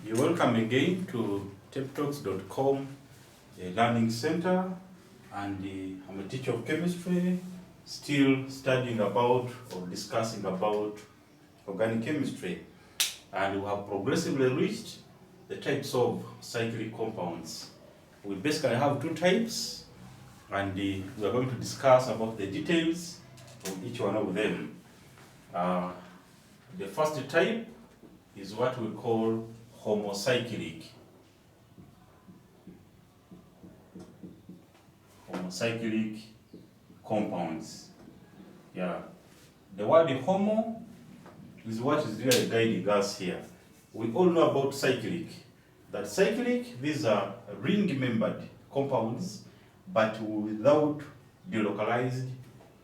You're welcome again to TechTalks.com Learning Center, and I'm a teacher of chemistry, still studying about or discussing about organic chemistry, and we have progressively reached the types of cyclic compounds. We basically have two types, and we are going to discuss about the details of each one of them. The first type is what we call homocyclic. Homocyclic compounds. Yeah. The word homo is what is really guiding us here. We all know about cyclic. That cyclic, these are ring-membered compounds, but without delocalized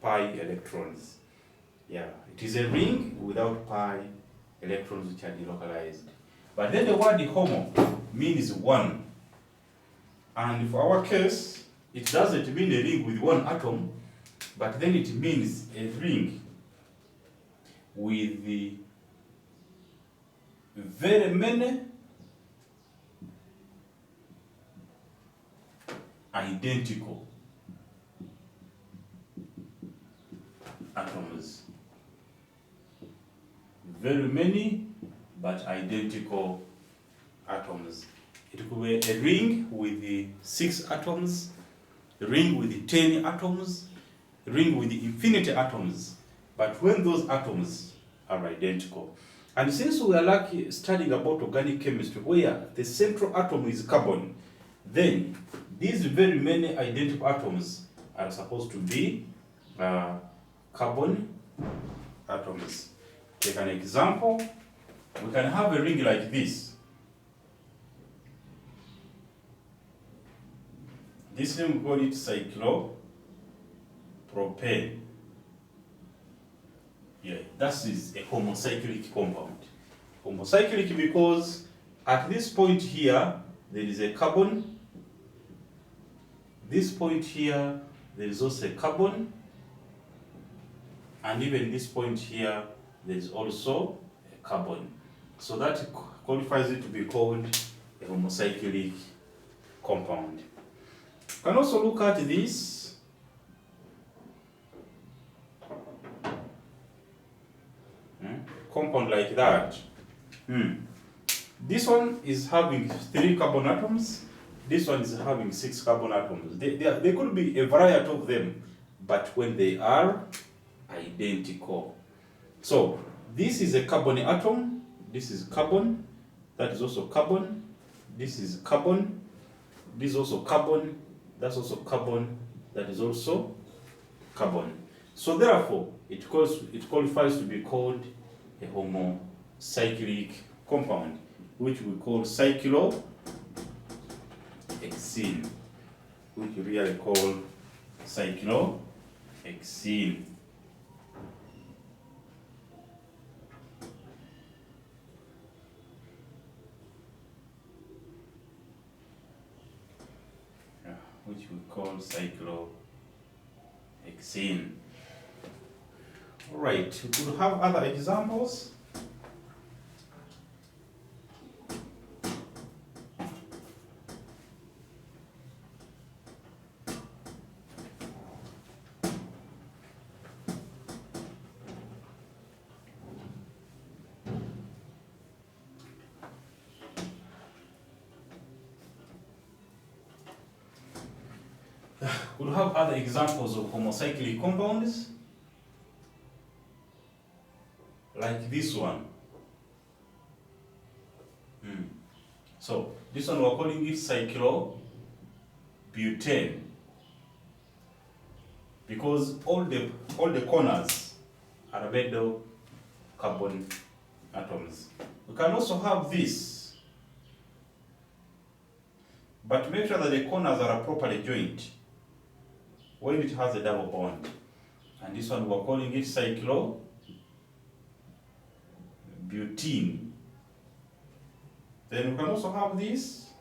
pi electrons. Yeah, it is a ring without pi electrons which are delocalized. But then the word homo means one. And for our case, it doesn't mean a ring with one atom, but then it means a ring with the very many identical atoms. Very many but identical atoms. It could be a ring with the 6 atoms, a ring with the 10 atoms, a ring with the infinity atoms, but when those atoms are identical. And since we are studying about organic chemistry where the central atom is carbon, then these very many identical atoms are supposed to be carbon atoms. Take an example. We can have a ring like this. This ring we call it cyclopropane. Yeah, that is a homocyclic compound. Homocyclic because at this point here there is a carbon. This point here there is also a carbon, and even this point here there is also a carbon. So that qualifies it to be called a homocyclic compound. You can also look at this. Compound like that. This one is having 3 carbon atoms. This one is having 6 carbon atoms. There could be a variety of them, but when they are identical. So this is a carbon atom. This is carbon. That is also carbon. This is carbon. This is also carbon. That's also carbon. That is also carbon. So therefore, it qualifies to be called a homocyclic compound, which we call cyclohexene, which we really call cyclohexene. Which we call cyclohexene. All right, we could have other examples. We'll have other examples of homocyclic compounds, like this one. So this one we're calling it cyclobutane, because all the corners are made of carbon atoms. We can also have this, but make sure that the corners are properly joined when it has a double bond. And this one we're calling it cyclobutene. Then we can also have this.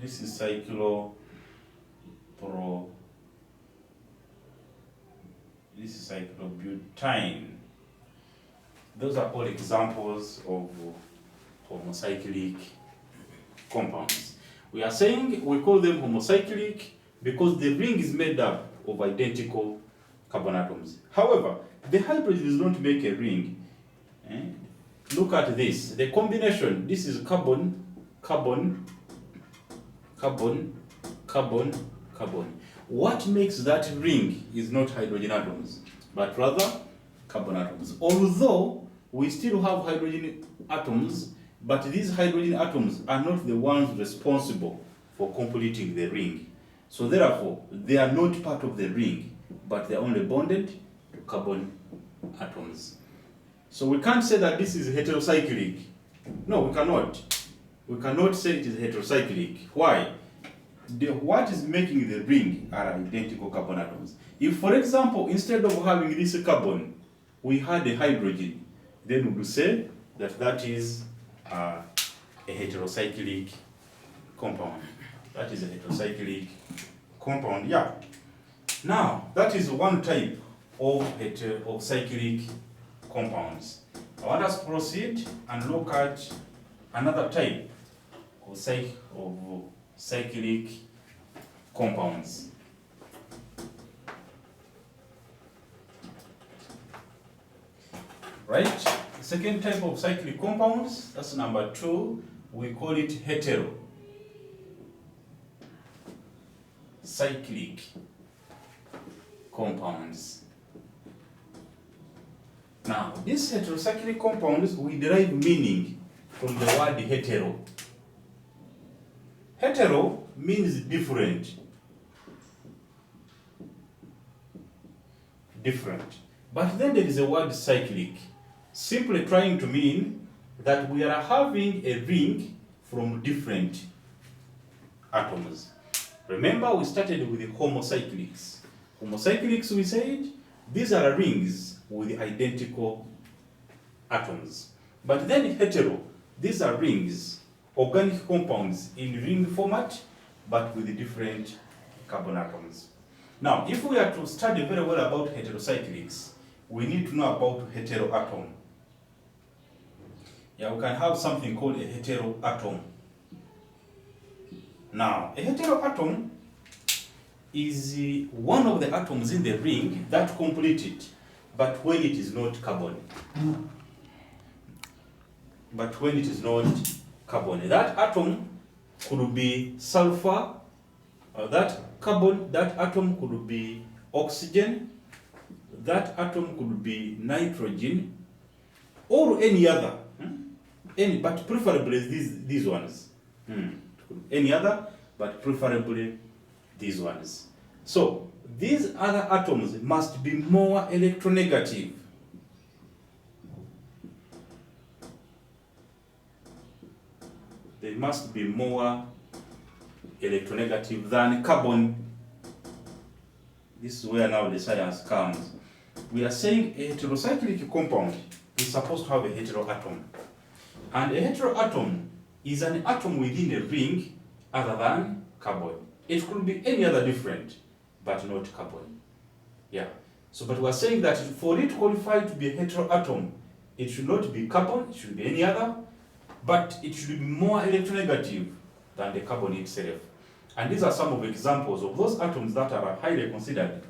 This is cyclobutane. Those are all examples of homocyclic compounds. We are saying we call them homocyclic because the ring is made up of identical carbon atoms. However, the hydrogens don't make a ring. Look at this. The combination, this is carbon, carbon, carbon, carbon, carbon. What makes that ring is not hydrogen atoms, but rather carbon atoms. Although we still have hydrogen atoms, but these hydrogen atoms are not the ones responsible for completing the ring. So therefore, they are not part of the ring, but they are only bonded to carbon atoms. So we can't say that this is heterocyclic. No, we cannot. We cannot say it is heterocyclic. Why? What is making the ring are identical carbon atoms. If, for example, instead of having this carbon, we had a hydrogen, then we would say that that is a heterocyclic compound. That is a heterocyclic compound, yeah. Now, that is one type of cyclic compounds. I want us to proceed and look at another type of cyclic compounds. Right? The second type of cyclic compounds, that's number 2, we call it heterocyclic compounds. Now, these heterocyclic compounds, we derive meaning from the word hetero. Hetero means different. Different. But then there is a word cyclic, simply trying to mean that we are having a ring from different atoms. Remember, we started with the homocyclics. Homocyclics, we said, these are rings with identical atoms. But then hetero, these are rings, organic compounds in ring format, but with different carbon atoms. Now, if we are to study very well about heterocyclics, we need to know about heteroatom. Yeah, we can have something called a heteroatom. Now, a heteroatom is one of the atoms in the ring that complete it, but when it is not carbon. But when it is not carbon, that atom could be sulfur, that atom could be oxygen, that atom could be nitrogen, or any other. But preferably these ones. Any other, but preferably these ones. So these other atoms must be more electronegative. They must be more electronegative than carbon. This is where now the science comes. We are saying a heterocyclic compound is supposed to have a heteroatom. And a heteroatom is an atom within a ring other than carbon. It could be any other different, but not carbon. Yeah. So, but we are saying that for it to qualify to be a heteroatom, it should not be carbon, it should be any other, but it should be more electronegative than the carbon itself. And these are some of examples of those atoms that are highly considered.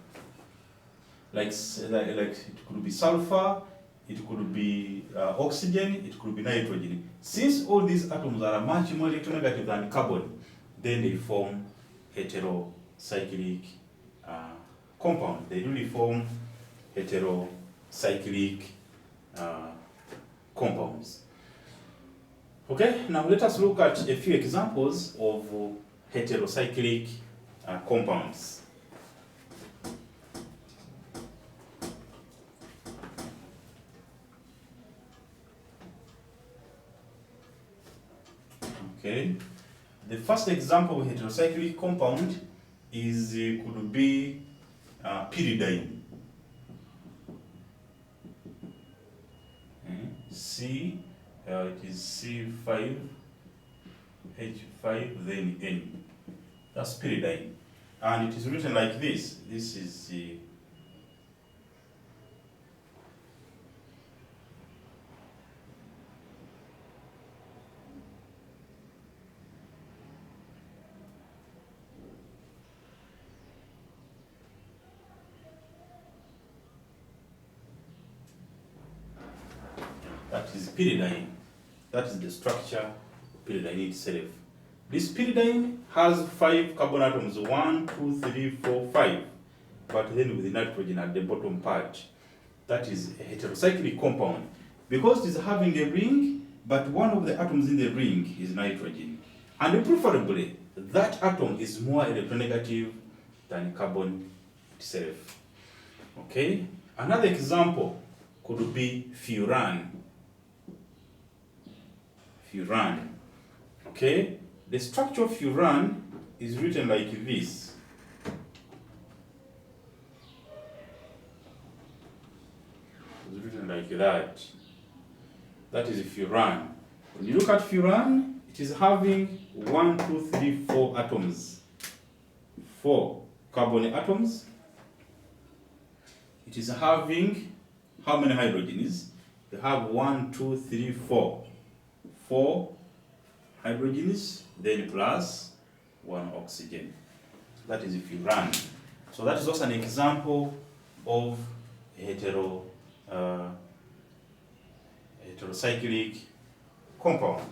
Like it could be sulfur, it could be oxygen, it could be nitrogen. Since all these atoms are much more electronegative than carbon, then they form heterocyclic compound. They really form heterocyclic compounds. Okay, now let us look at a few examples of heterocyclic compounds. Okay, the first example of heterocyclic compound is could be pyridine. It is C5, H5, then N. That's pyridine. And it is written like this. This is is pyridine. That is the structure of pyridine itself. This pyridine has 5 carbon atoms, 1, 2, 3, 4, 5. But then with nitrogen at the bottom part. That is a heterocyclic compound. Because it is having a ring, but one of the atoms in the ring is nitrogen. And preferably, that atom is more electronegative than carbon itself. Okay? Another example could be furan. Furan. Okay? The structure of furan is written like this. It's written like that. That is furan. When you look at furan, it is having 1, 2, 3, 4 atoms. 4 carbon atoms. It is having how many hydrogens? You have 1, 2, 3, 4. 4 hydrogens, then plus 1 oxygen. That is furan. So that is also an example of heterocyclic compound.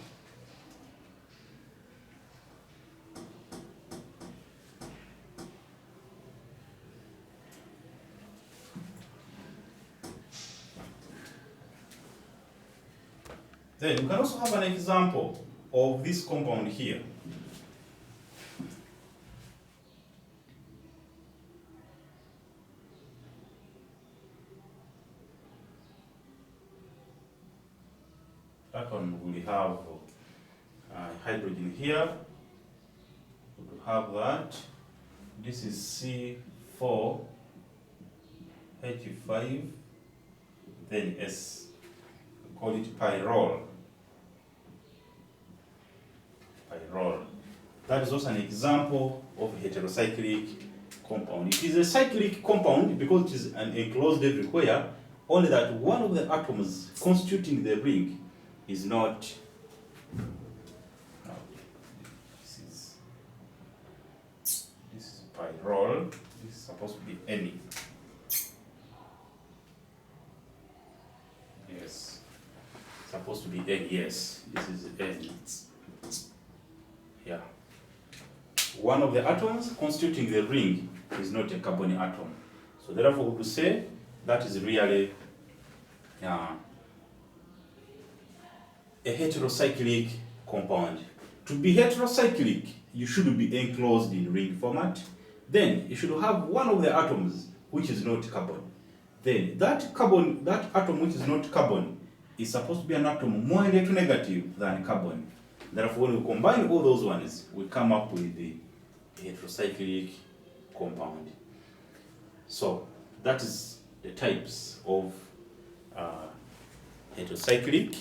Then you can also have an example of this compound here. That one will have hydrogen here. We will have that. This is C4H5, then S. We call it pyrrole. Pyrrole. That is also an example of heterocyclic compound. It is a cyclic compound because it is an enclosed everywhere, only that one of the atoms constituting the ring is not. This is pyrrole. This is supposed to be N. Yes, supposed to be N. Yes, this is N. Yeah. One of the atoms constituting the ring is not a carbon atom. So therefore, we will say that is really a heterocyclic compound. To be heterocyclic, you should be enclosed in ring format. Then you should have one of the atoms which is not carbon. Then that atom which is not carbon is supposed to be an atom more electronegative than carbon. Therefore, when we combine all those ones, we come up with the heterocyclic compound. So that is the types of heterocyclic